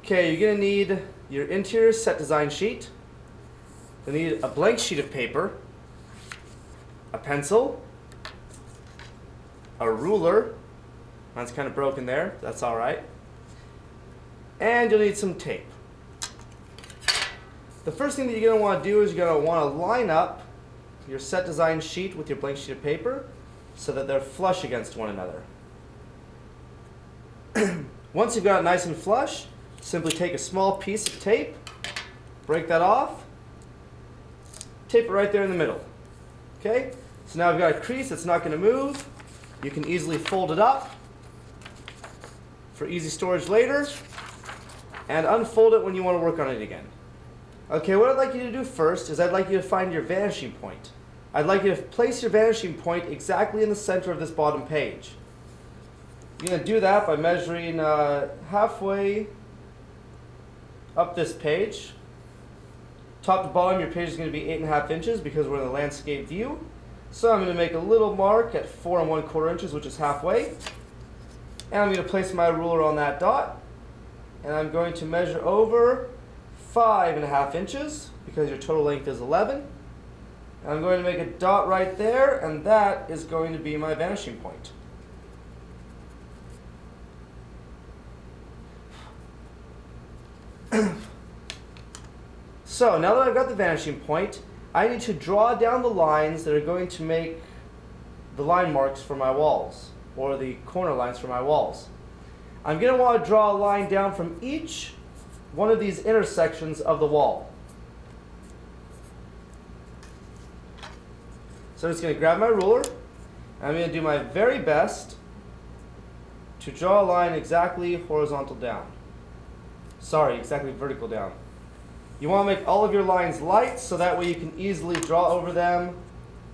Okay, you're going to need your interior set design sheet. You'll need a blank sheet of paper, a pencil, a ruler. Mine's kind of broken there. That's all right. And you'll need some tape. The first thing that you're going to want to do is you're going to want to line up your set design sheet with your blank sheet of paper so that they're flush against one another. Once you've got it nice and flush, simply take a small piece of tape, break that off, tape it right there in the middle. Okay? So now I've got a crease that's not going to move. You can easily fold it up for easy storage later and unfold it when you want to work on it again. Okay, what I'd like you to do first is I'd like you to find your vanishing point. I'd like you to place your vanishing point exactly in the center of this bottom page. You're going to do that by measuring halfway up this page. Top to bottom, your page is going to be 8.5 inches because we're in the landscape view. So I'm going to make a little mark at 4 1/4 inches, which is halfway. And I'm going to place my ruler on that dot. And I'm going to measure over 5.5 inches because your total length is 11. And I'm going to make a dot right there, and that is going to be my vanishing point. So now that I've got the vanishing point, I need to draw down the lines that are going to make the line marks for my walls, or the corner lines for my walls. I'm going to want to draw a line down from each one of these intersections of the wall. So I'm just going to grab my ruler, and I'm going to do my very best to draw a line exactly horizontal down. Sorry, exactly vertical down. You want to make all of your lines light so that way you can easily draw over them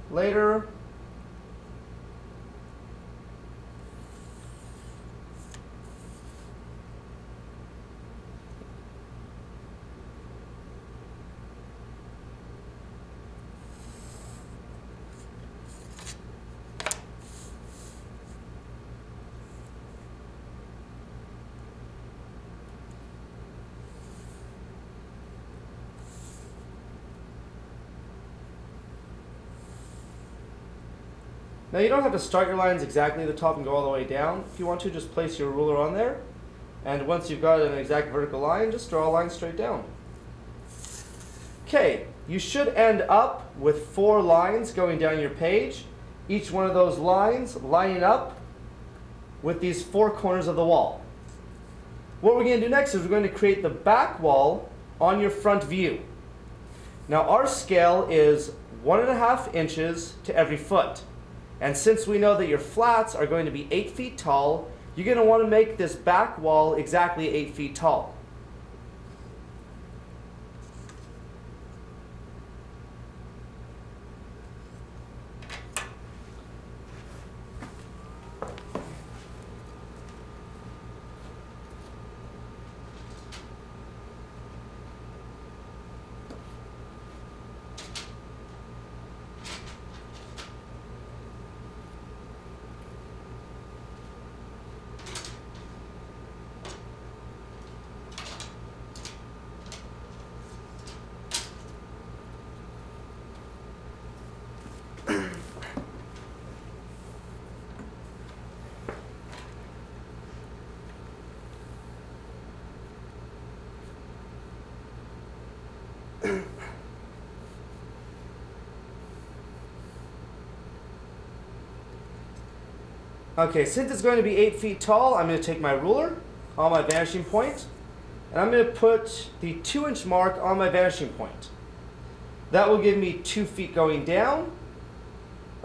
later. Now you don't have to start your lines exactly at the top and go all the way down. If you want to, just place your ruler on there. And once you've got an exact vertical line, just draw a line straight down. Okay, you should end up with 4 lines going down your page. Each one of those lines lining up with these 4 corners of the wall. What we're going to do next is we're going to create the back wall on your front view. Now our scale is 1.5 inches to every foot. And since we know that your flats are going to be 8 feet tall, you're going to want to make this back wall exactly 8 feet tall. Okay, since it's going to be 8 feet tall, I'm going to take my ruler on my vanishing point, and I'm going to put the 2-inch mark on my vanishing point. That will give me 2 feet going down.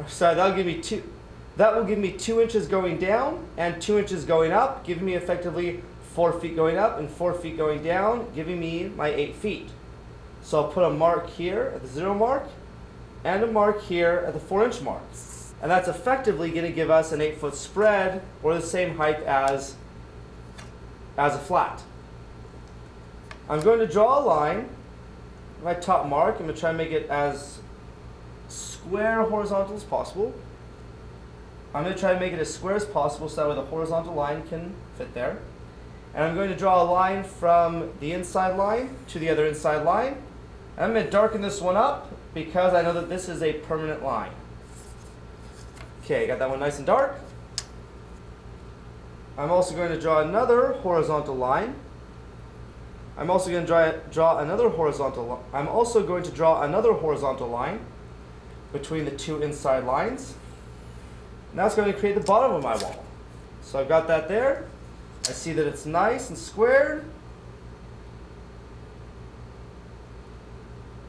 Sorry, that will give me 2 inches going down and 2 inches going up, giving me effectively 4 feet going up and 4 feet going down, giving me my 8 feet. So I'll put a mark here at the 0 mark and a mark here at the 4-inch mark. And that's effectively going to give us an 8-foot spread, or the same height as a flat. I'm going to draw a line, my top mark. I'm going to try and make it as square horizontal as possible. I'm going to try and make it as square as possible so that way the horizontal line can fit there. And I'm going to draw a line from the inside line to the other inside line. I'm going to darken this one up because I know that this is a permanent line. Okay, got that one nice and dark. I'm also going to draw another horizontal line. I'm also going to draw another horizontal line. I'm also going to draw another horizontal line between the two inside lines. And that's going to create the bottom of my wall. So I've got that there. I see that it's nice and squared.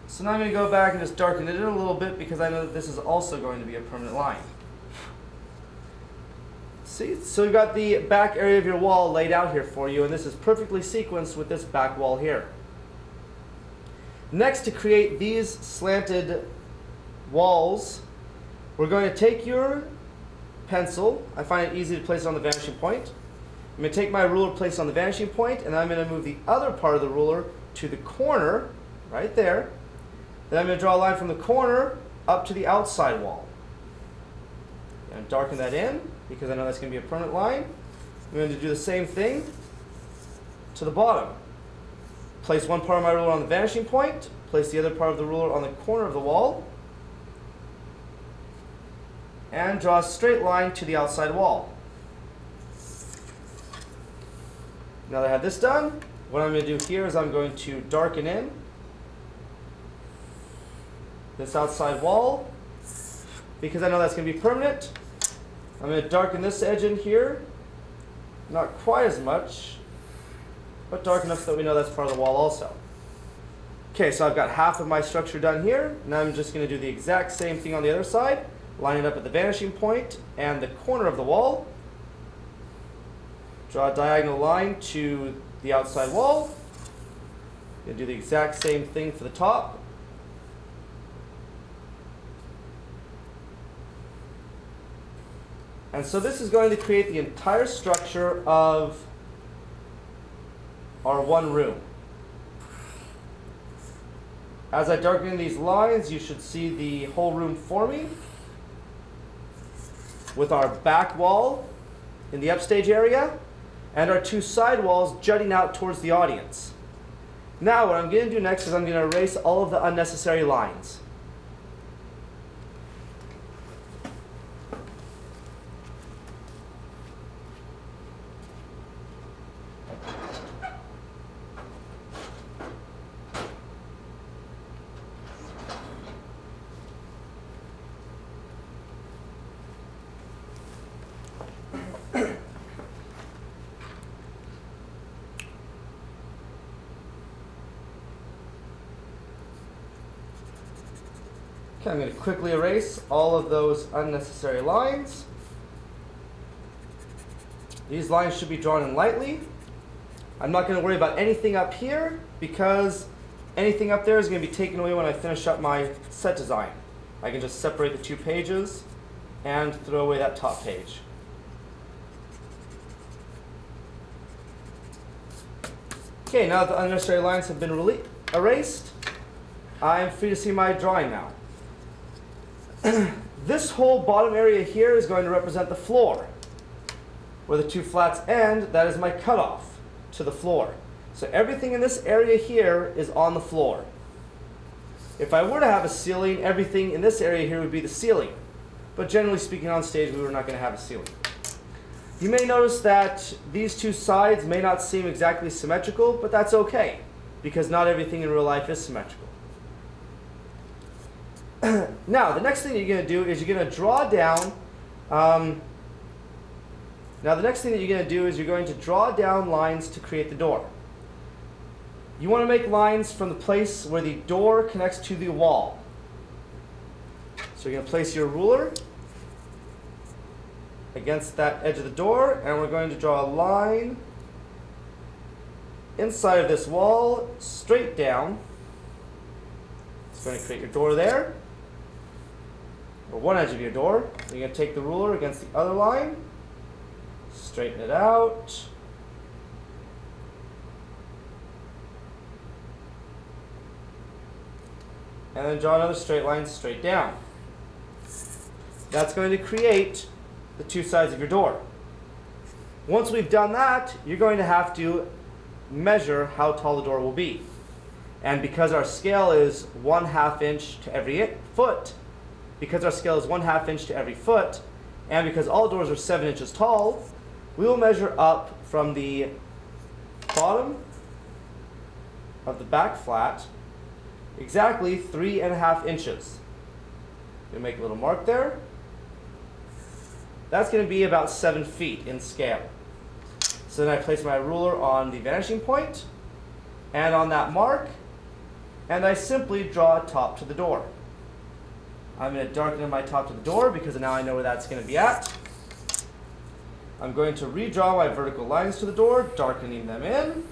So now I'm going to go back and just darken it in a little bit because I know that this is also going to be a permanent line. See, so you've got the back area of your wall laid out here for you, and this is perfectly sequenced with this back wall here. Next, to create these slanted walls, we're going to take your pencil. I find it easy to place it on the vanishing point. I'm going to take my ruler, place it on the vanishing point, and I'm going to move the other part of the ruler to the corner, right there. Then I'm going to draw a line from the corner up to the outside wall. And darken that in, because I know that's going to be a permanent line. I'm going to do the same thing to the bottom. Place one part of my ruler on the vanishing point, place the other part of the ruler on the corner of the wall, and draw a straight line to the outside wall. Now that I have this done, what I'm going to do here is I'm going to darken in this outside wall, because I know that's going to be permanent. I'm going to darken this edge in here, not quite as much, but dark enough so that we know that's part of the wall also. Okay, so I've got half of my structure done here. Now I'm just going to do the exact same thing on the other side. Line it up at the vanishing point and the corner of the wall. Draw a diagonal line to the outside wall. Going to do the exact same thing for the top. And so this is going to create the entire structure of our one room. As I darken in these lines, you should see the whole room forming with our back wall in the upstage area and our two side walls jutting out towards the audience. Now what I'm going to do next is I'm going to erase all of the unnecessary lines. Okay, I'm going to quickly erase all of those unnecessary lines. These lines should be drawn in lightly. I'm not going to worry about anything up here because anything up there is going to be taken away when I finish up my set design. I can just separate the two pages and throw away that top page. Okay, now that the unnecessary lines have been erased, I am free to see my drawing now. This whole bottom area here is going to represent the floor. Where the two flats end, that is my cutoff to the floor. So everything in this area here is on the floor. If I were to have a ceiling, everything in this area here would be the ceiling. But generally speaking, on stage, we were not going to have a ceiling. You may notice that these two sides may not seem exactly symmetrical, but that's okay, because not everything in real life is symmetrical. Now, the next thing that you're going to do is you're going to draw down. You're going to draw down lines to create the door. You want to make lines from the place where the door connects to the wall. So you're going to place your ruler against that edge of the door, and we're going to draw a line inside of this wall, straight down. It's going to create your door there, or one edge of your door. You're going to take the ruler against the other line, straighten it out. And then draw another straight line straight down. That's going to create the two sides of your door. Once we've done that, you're going to have to measure how tall the door will be. And because our scale is 1/2 inch to every foot, and because all doors are 7 inches tall, we will measure up from the bottom of the back flat exactly 3.5 inches. We'll make a little mark there. That's going to be about 7 feet in scale. So then I place my ruler on the vanishing point and on that mark, and I simply draw a top to the door. I'm going to darken in my top to the door because now I know where that's going to be at. I'm going to redraw my vertical lines to the door, darkening them in,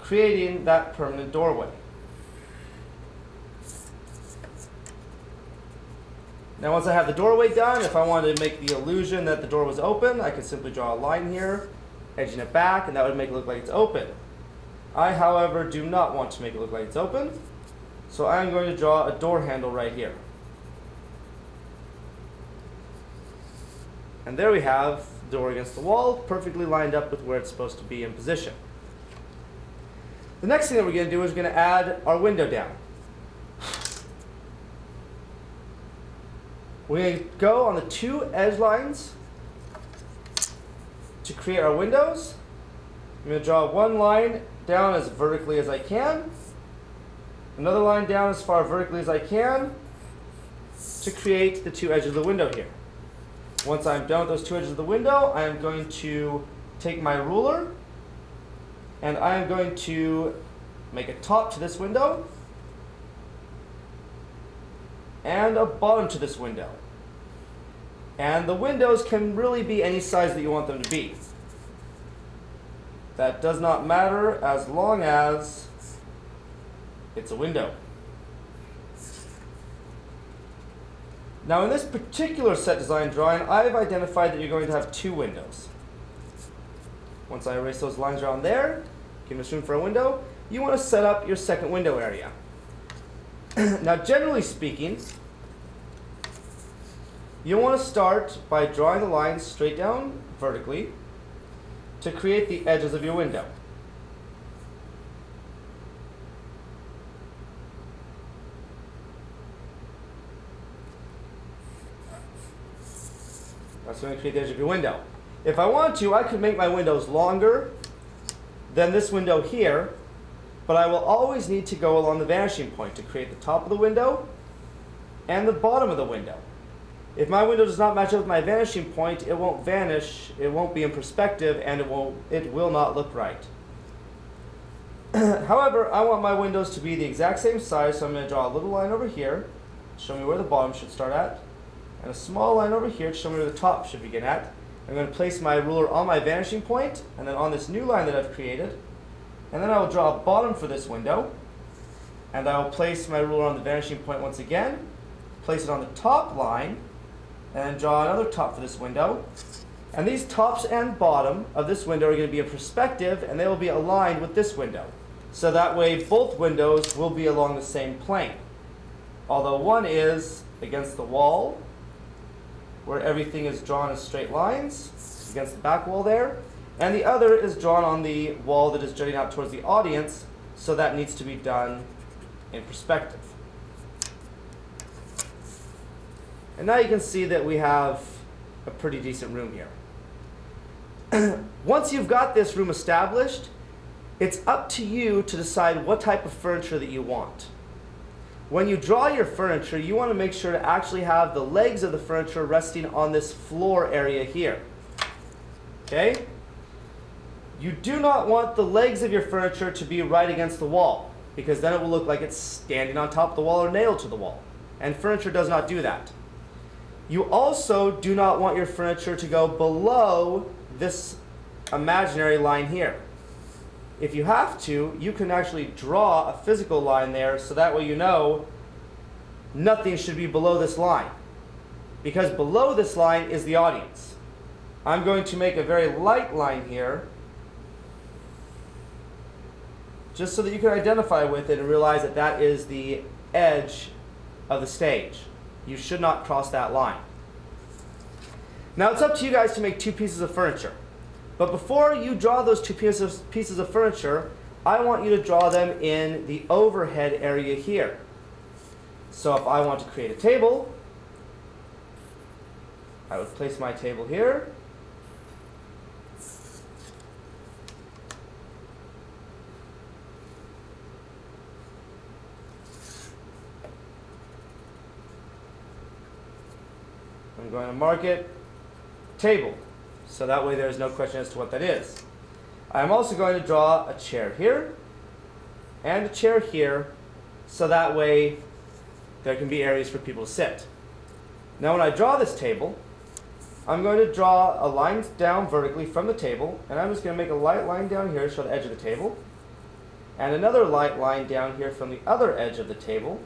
creating that permanent doorway. Now once I have the doorway done, if I wanted to make the illusion that the door was open, I could simply draw a line here, edging it back, and that would make it look like it's open. I, however, do not want to make it look like it's open, so I'm going to draw a door handle right here. And there we have the door against the wall, perfectly lined up with where it's supposed to be in position. The next thing that we're going to do is we're going to add our window down. We're going to go on the 2 edge lines to create our windows. I'm going to draw one line down as vertically as I can, another line down as far vertically as I can to create the 2 edges of the window here. Once I'm done with those 2 edges of the window, I am going to take my ruler and I am going to make a top to this window and a bottom to this window. And the windows can really be any size that you want them to be. That does not matter as long as it's a window. Now in this particular set design drawing, I've identified that you're going to have 2 windows. Once I erase those lines around there, give us room for a window, you want to set up your second window area. Now generally speaking, you'll want to start by drawing the lines straight down vertically to create the edges of your window. That's going to create the edge of your window. If I want to, I could make my windows longer than this window here, but I will always need to go along the vanishing point to create the top of the window and the bottom of the window. If my window does not match up with my vanishing point, it won't vanish, it won't be in perspective, and it will not look right. However, I want my windows to be the exact same size, so I'm going to draw a little line over here, show me where the bottom should start at, and a small line over here to show me where the top should begin at. I'm going to place my ruler on my vanishing point, and then on this new line that I've created, and then I will draw a bottom for this window, and I will place my ruler on the vanishing point once again, place it on the top line, and draw another top for this window. And these tops and bottom of this window are going to be in perspective, and they will be aligned with this window. So that way both windows will be along the same plane. Although one is against the wall, where everything is drawn as straight lines, against the back wall there, and the other is drawn on the wall that is jutting out towards the audience, so that needs to be done in perspective. And now you can see that we have a pretty decent room here. Once you've got this room established, it's up to you to decide what type of furniture that you want. When you draw your furniture, you want to make sure to actually have the legs of the furniture resting on this floor area here. Okay? You do not want the legs of your furniture to be right against the wall, because then it will look like it's standing on top of the wall or nailed to the wall. And furniture does not do that. You also do not want your furniture to go below this imaginary line here. If you have to, you can actually draw a physical line there, so that way you know nothing should be below this line. Because below this line is the audience. I'm going to make a very light line here, just so that you can identify with it and realize that that is the edge of the stage. You should not cross that line. Now it's up to you guys to make two pieces of furniture. But before you draw those two pieces of furniture, I want you to draw them in the overhead area here. So if I want to create a table, I would place my table here. I'm going to mark it table, so that way there's no question as to what that is. I'm also going to draw a chair here and a chair here, so that way there can be areas for people to sit. Now when I draw this table, I'm going to draw a line down vertically from the table, and I'm just going to make a light line down here to show the edge of the table, and another light line down here from the other edge of the table.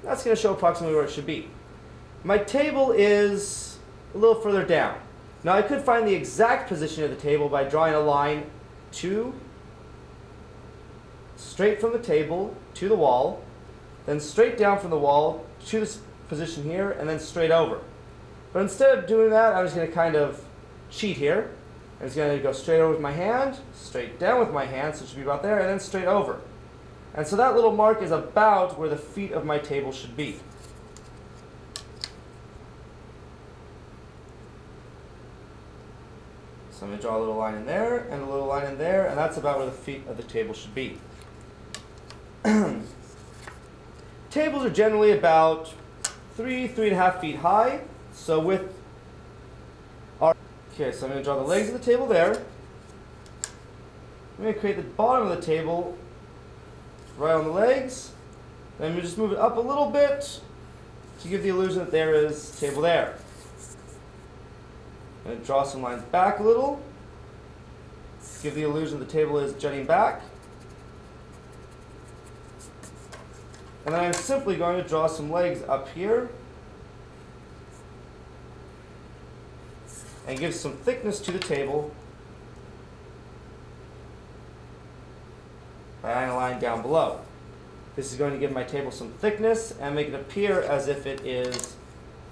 That's going to show approximately where it should be. My table is a little further down. Now I could find the exact position of the table by drawing a line straight from the table to the wall, then straight down from the wall to this position here, and then straight over. But instead of doing that, I'm just going to kind of cheat here. I'm just going to go straight over with my hand, straight down with my hand, so it should be about there, and then straight over. And so that little mark is about where the feet of my table should be. So I'm going to draw a little line in there, and a little line in there, and that's about where the feet of the table should be. Tables are generally about 3.5 feet high. So with our... Okay, so I'm going to draw the legs of the table there. I'm going to create the bottom of the table right on the legs. Then I'm going to just move it up a little bit to give the illusion that there is a table there. I'm going to draw some lines back a little, give the illusion the table is jutting back. And then I'm simply going to draw some legs up here and give some thickness to the table by adding a line down below. This is going to give my table some thickness and make it appear as if it is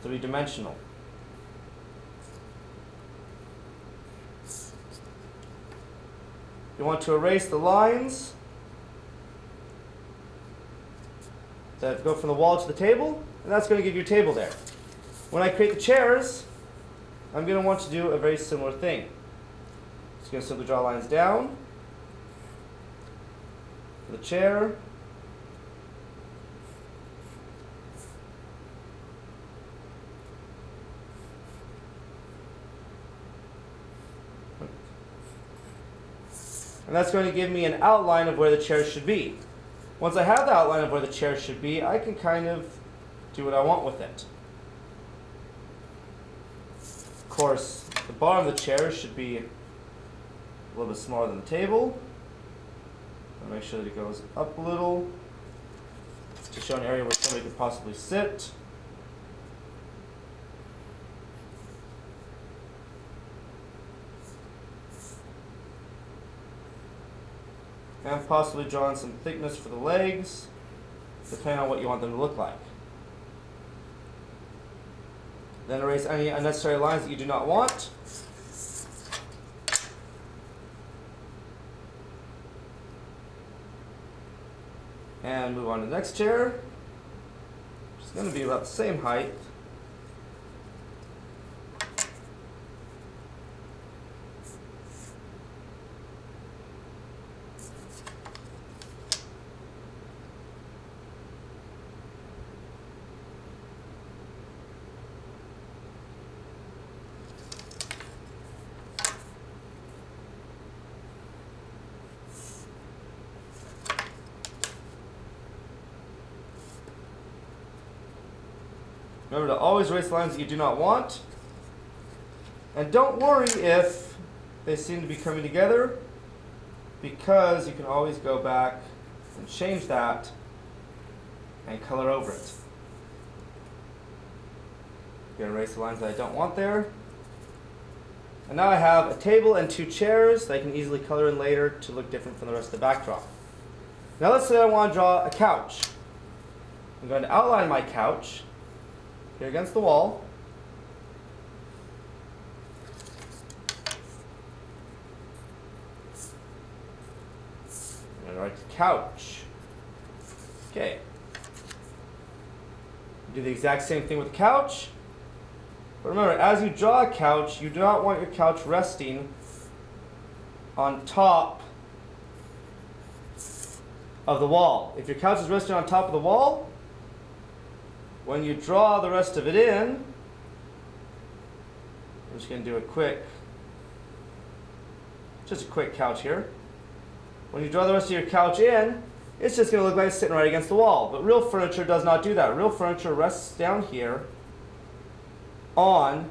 three-dimensional. You want to erase the lines that go from the wall to the table, and that's going to give you a table there. When I create the chairs, I'm going to want to do a very similar thing. Just going to simply draw lines down for the chair. And that's going to give me an outline of where the chair should be. Once I have the outline of where the chair should be, I can kind of do what I want with it. Of course, the bottom of the chair should be a little bit smaller than the table. I'll make sure that it goes up a little to show an area where somebody could possibly sit. And possibly draw in some thickness for the legs, depending on what you want them to look like. Then erase any unnecessary lines that you do not want. And move on to the next chair, which is going to be about the same height. Remember to always erase lines that you do not want. And don't worry if they seem to be coming together, because you can always go back and change that and color over it. I'm going to erase the lines that I don't want there. And now I have a table and two chairs that I can easily color in later to look different from the rest of the backdrop. Now let's say I want to draw a couch. I'm going to outline my couch here against the wall. our couch. Okay. Do the exact same thing with the couch. But remember, as you draw a couch, you do not want your couch resting on top of the wall. If your couch is resting on top of the wall, when you draw the rest of it in, I'm just going to do just a quick couch here. When you draw the rest of your couch in, it's just going to look like it's sitting right against the wall. But real furniture does not do that. Real furniture rests down here on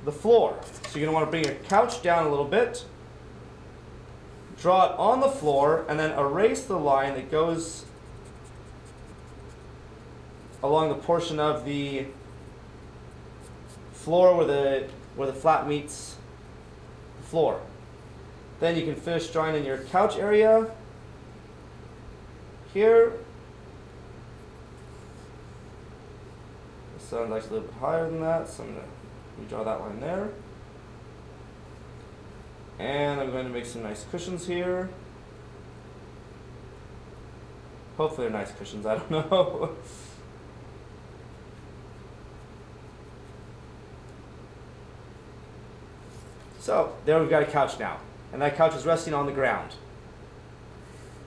the floor. So you're going to want to bring your couch down a little bit, draw it on the floor, and then erase the line that goes along the portion of the floor where the flat meets the floor. Then you can finish drawing in your couch area here. The sun's actually a little bit higher than that, so I'm going to redraw that line there. And I'm going to make some nice cushions here. Hopefully they're nice cushions, I don't know. So, there we've got a couch now. And that couch is resting on the ground.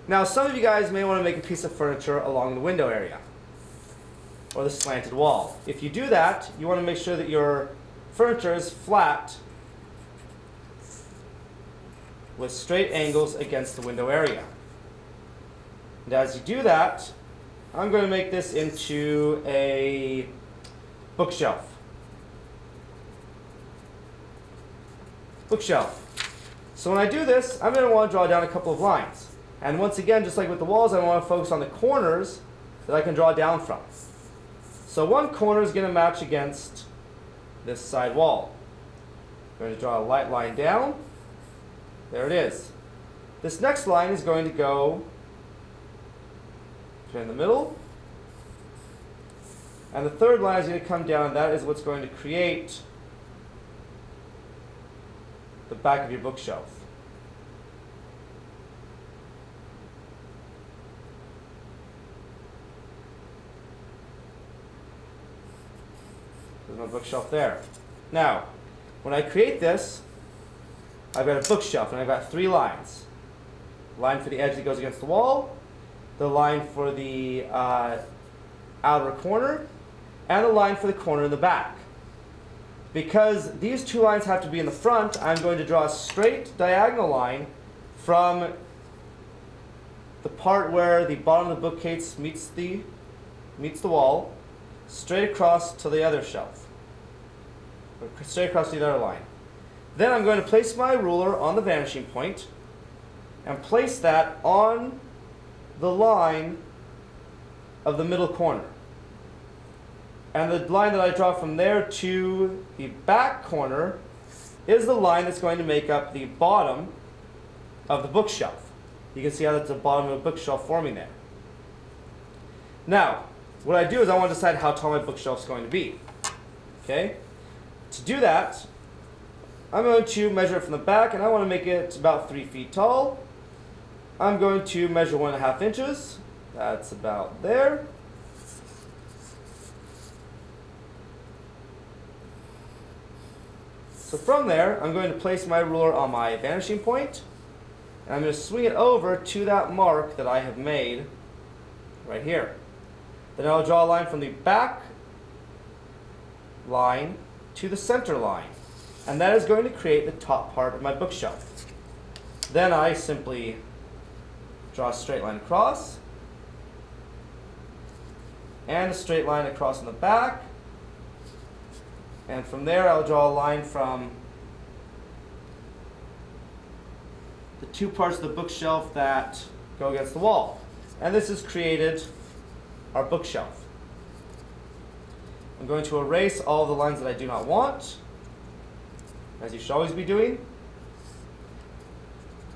Now, some of you guys may want to make a piece of furniture along the window area or the slanted wall. If you do that, you want to make sure that your furniture is flat with straight angles against the window area. And as you do that, I'm going to make this into a bookshelf. Bookshelf. So when I do this, I'm going to want to draw down a couple of lines. And once again, just like with the walls, I want to focus on the corners that I can draw down from. So one corner is going to match against this side wall. I'm going to draw a light line down. There it is. This next line is going to go in the middle. And the third line is going to come down, and that is what's going to create the back of your bookshelf. There's my bookshelf there. Now, when I create this, I've got a bookshelf and I've got three lines. Line for the edge that goes against the wall, the line for the outer corner, and the line for the corner in the back. Because these two lines have to be in the front, I'm going to draw a straight diagonal line from the part where the bottom of the bookcase meets the wall, straight across to the other shelf, or straight across to the other line. Then I'm going to place my ruler on the vanishing point and place that on the line of the middle corner. And the line that I draw from there to the back corner is the line that's going to make up the bottom of the bookshelf. You can see how that's the bottom of the bookshelf forming there. Now, what I do is I want to decide how tall my bookshelf is going to be. Okay? To do that, I'm going to measure it from the back, and I want to make it about 3 feet tall. I'm going to measure 1.5 inches. That's about there. So from there, I'm going to place my ruler on my vanishing point, and I'm going to swing it over to that mark that I have made right here. Then I'll draw a line from the back line to the center line, and that is going to create the top part of my bookshelf. Then I simply draw a straight line across, and a straight line across in the back. And from there, I'll draw a line from the two parts of the bookshelf that go against the wall. And this has created our bookshelf. I'm going to erase all the lines that I do not want, as you should always be doing.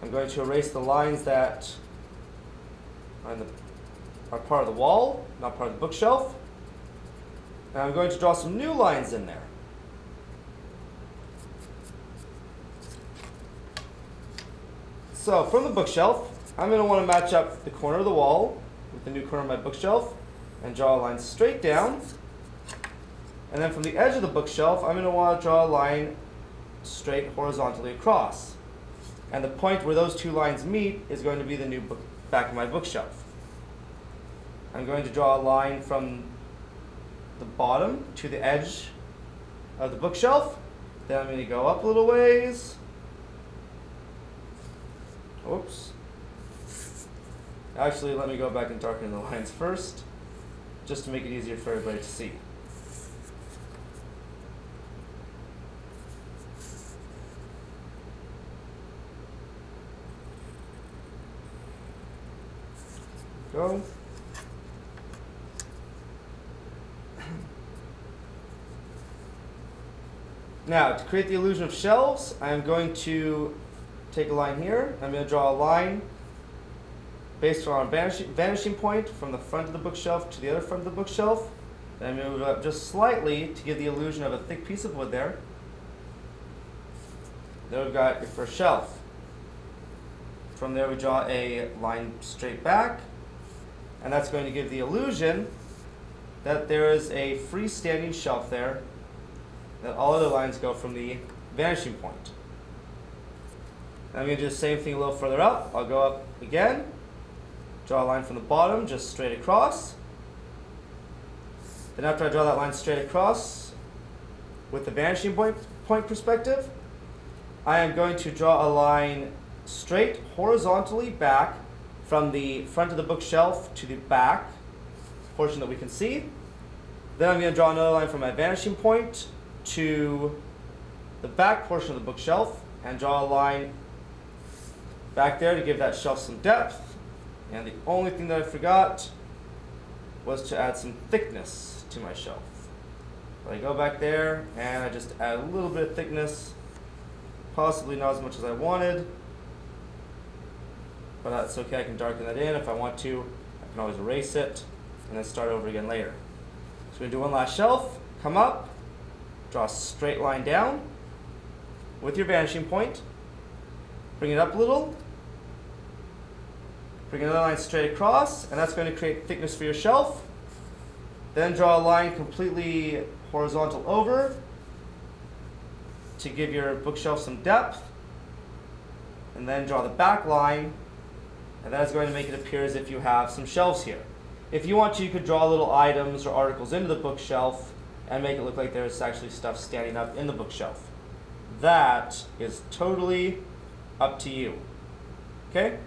I'm going to erase the lines that are part of the wall, not part of the bookshelf. And I'm going to draw some new lines in there. So from the bookshelf, I'm going to want to match up the corner of the wall with the new corner of my bookshelf and draw a line straight down. And then from the edge of the bookshelf, I'm going to want to draw a line straight horizontally across. And the point where those two lines meet is going to be the new back of my bookshelf. I'm going to draw a line from the bottom to the edge of the bookshelf. Then I'm going to go up a little ways. Oops. Actually, let me go back and darken the lines first, just to make it easier for everybody to see. Go. Now, to create the illusion of shelves, I'm going to take a line here. I'm going to draw a line based on a vanishing point from the front of the bookshelf to the other front of the bookshelf. Then I move it up just slightly to give the illusion of a thick piece of wood there. Then we've got your first shelf. From there we draw a line straight back, and that's going to give the illusion that there is a freestanding shelf there, that all other lines go from the vanishing point. I'm going to do the same thing a little further up. I'll go up again, draw a line from the bottom just straight across. Then after I draw that line straight across with the vanishing point perspective, I am going to draw a line straight horizontally back from the front of the bookshelf to the back portion that we can see. Then I'm going to draw another line from my vanishing point to the back portion of the bookshelf and draw a line back there to give that shelf some depth. And the only thing that I forgot was to add some thickness to my shelf. So I go back there and I just add a little bit of thickness, possibly not as much as I wanted, but that's okay. I can darken that in if I want to. I can always erase it and then start over again later. So we do one last shelf, come up, draw a straight line down with your vanishing point, bring it up a little, bring another line straight across, and that's going to create thickness for your shelf. Then draw a line completely horizontal over to give your bookshelf some depth, and then draw the back line, and that is going to make it appear as if you have some shelves here. If you want to, you could draw little items or articles into the bookshelf and make it look like there's actually stuff standing up in the bookshelf. That is totally up to you. Okay?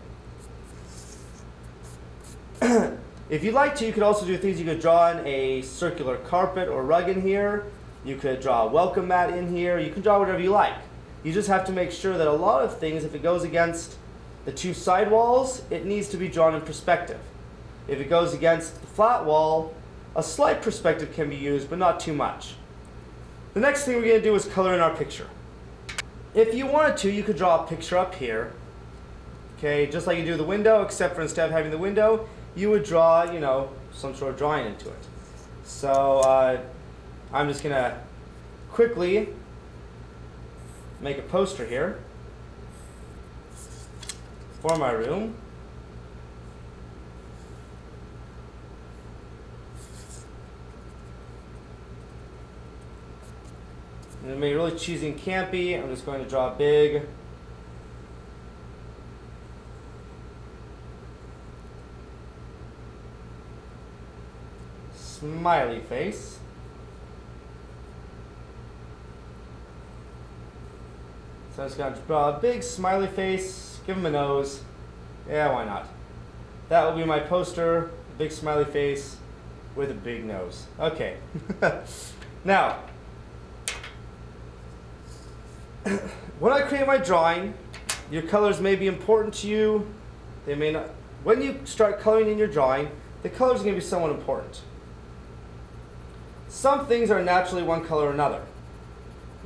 If you'd like to, you could also do things. You could draw in a circular carpet or rug in here. You could draw a welcome mat in here. You can draw whatever you like. You just have to make sure that a lot of things, if it goes against the two side walls, it needs to be drawn in perspective. If it goes against the flat wall, a slight perspective can be used, but not too much. The next thing we're going to do is color in our picture. If you wanted to, you could draw a picture up here. Okay, just like you do the window, except for instead of having the window, you would draw, some sort of drawing into it. So I'm just going to quickly make a poster here for my room. I'm going to make it really cheesy and campy. I'm just going to draw a big smiley face. So I'm just going to draw a big smiley face, give him a nose. Yeah, why not? That will be my poster, a big smiley face with a big nose. Okay. Now, when I create my drawing, your colors may be important to you. They may not. When you start coloring in your drawing, the colors are going to be somewhat important. Some things are naturally one color or another.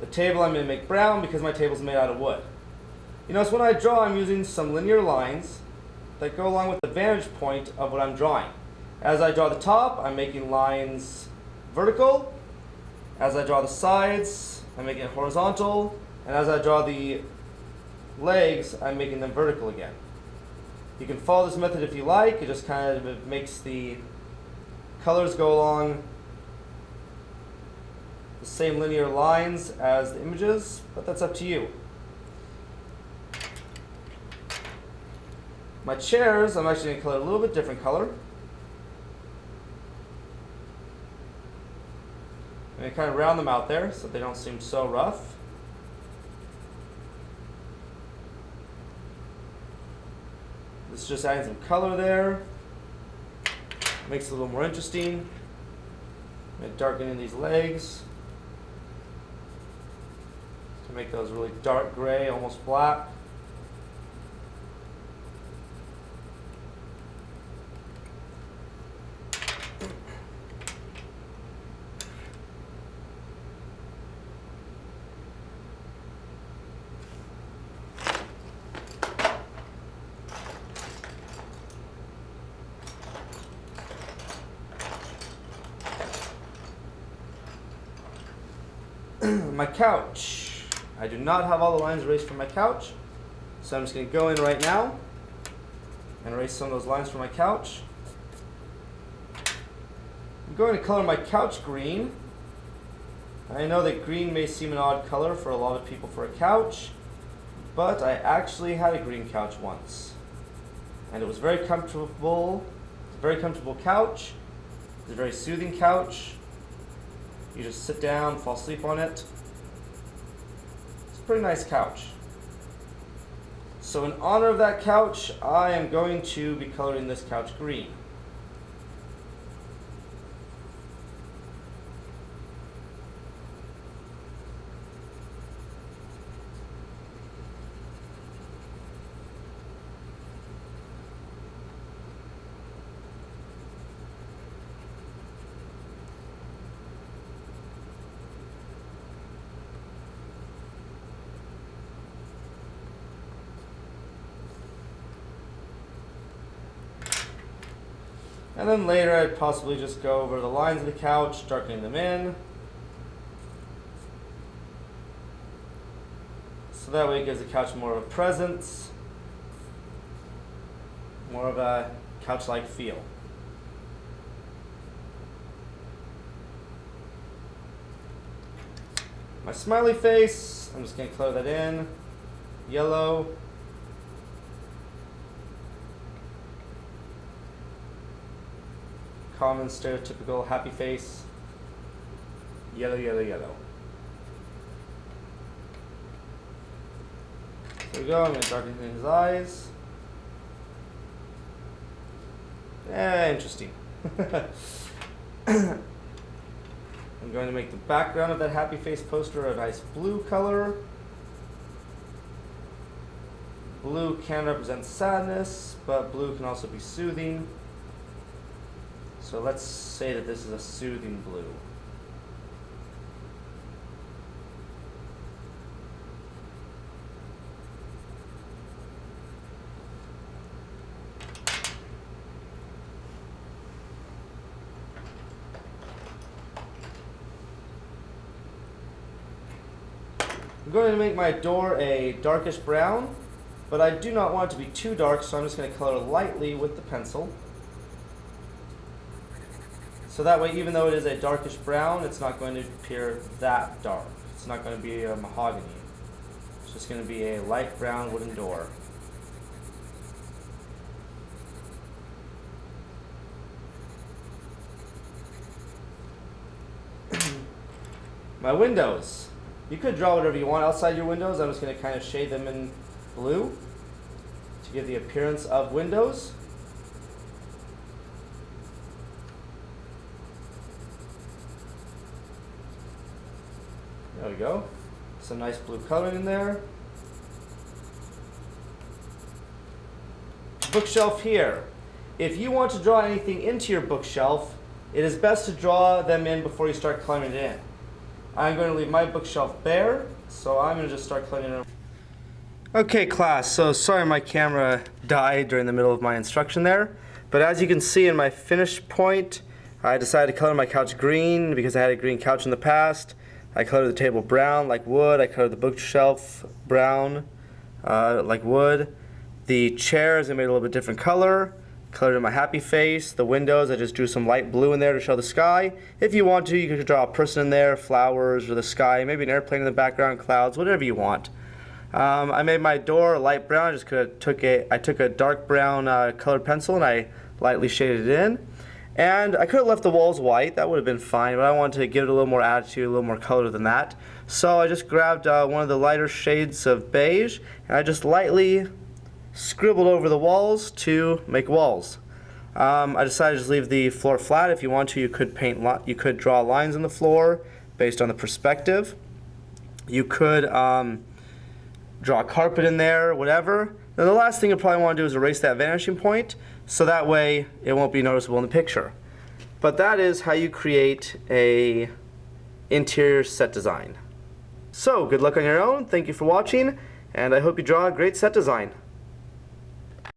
The table I'm going to make brown because my table is made out of wood. You notice when I draw, I'm using some linear lines that go along with the vantage point of what I'm drawing. As I draw the top, I'm making lines vertical. As I draw the sides, I'm making it horizontal. And as I draw the legs, I'm making them vertical again. You can follow this method if you like. It just kind of makes the colors go along the same linear lines as the images, but that's up to you. My chairs, I'm actually going to color a little bit different color. I'm going to kind of round them out there so they don't seem so rough. This is just adding some color there. Makes it a little more interesting. I'm going to darken in these legs to make those really dark gray, almost black. My couch. I do not have all the lines erased from my couch, so I'm just going to go in right now and erase some of those lines from my couch. I'm going to color my couch green. I know that green may seem an odd color for a lot of people for a couch, but I actually had a green couch once, and it was very comfortable. It's a very comfortable couch. It's a very soothing couch. You just sit down, fall asleep on it. It's a pretty nice couch. So in honor of that couch, I am going to be coloring this couch green. And then later I'd possibly just go over the lines of the couch, darkening them in. So that way it gives the couch more of a presence, more of a couch-like feel. My smiley face, I'm just going to color that in, yellow. Common stereotypical happy face, yellow, yellow, yellow. There we go, I'm going to darken his eyes. Yeah, interesting. I'm going to make the background of that happy face poster a nice blue color. Blue can represent sadness, but blue can also be soothing. So let's say that this is a soothing blue. I'm going to make my door a darkish brown, but I do not want it to be too dark, so I'm just going to color lightly with the pencil. So that way, even though it is a darkish brown, it's not going to appear that dark. It's not going to be a mahogany. It's just going to be a light brown wooden door. My windows. You could draw whatever you want outside your windows. I'm just going to kind of shade them in blue to give the appearance of windows. There we go. Some nice blue coloring in there. Bookshelf here. If you want to draw anything into your bookshelf, it is best to draw them in before you start coloring it in. I'm going to leave my bookshelf bare, so I'm going to just start coloring it in. Okay, class, so sorry my camera died during the middle of my instruction there, but as you can see in my finish point, I decided to color my couch green because I had a green couch in the past. I colored the table brown like wood. I colored the bookshelf brown like wood. The chairs I made a little bit different color. Colored in my happy face. The windows, I just drew some light blue in there to show the sky. If you want to, you could draw a person in there, flowers, or the sky, maybe an airplane in the background, clouds, whatever you want. I made my door light brown. I took a dark brown colored pencil and I lightly shaded it in. And I could have left the walls white, that would have been fine, but I wanted to give it a little more attitude, a little more color than that. So I just grabbed one of the lighter shades of beige and I just lightly scribbled over the walls to make walls. I decided to just leave the floor flat. If you want to, you could draw lines on the floor based on the perspective. You could draw a carpet in there, whatever. Then the last thing you probably want to do is erase that vanishing point, so that way it won't be noticeable in the picture. But that is how you create a interior set design. So good luck on your own. Thank you for watching, and I hope you draw a great set design.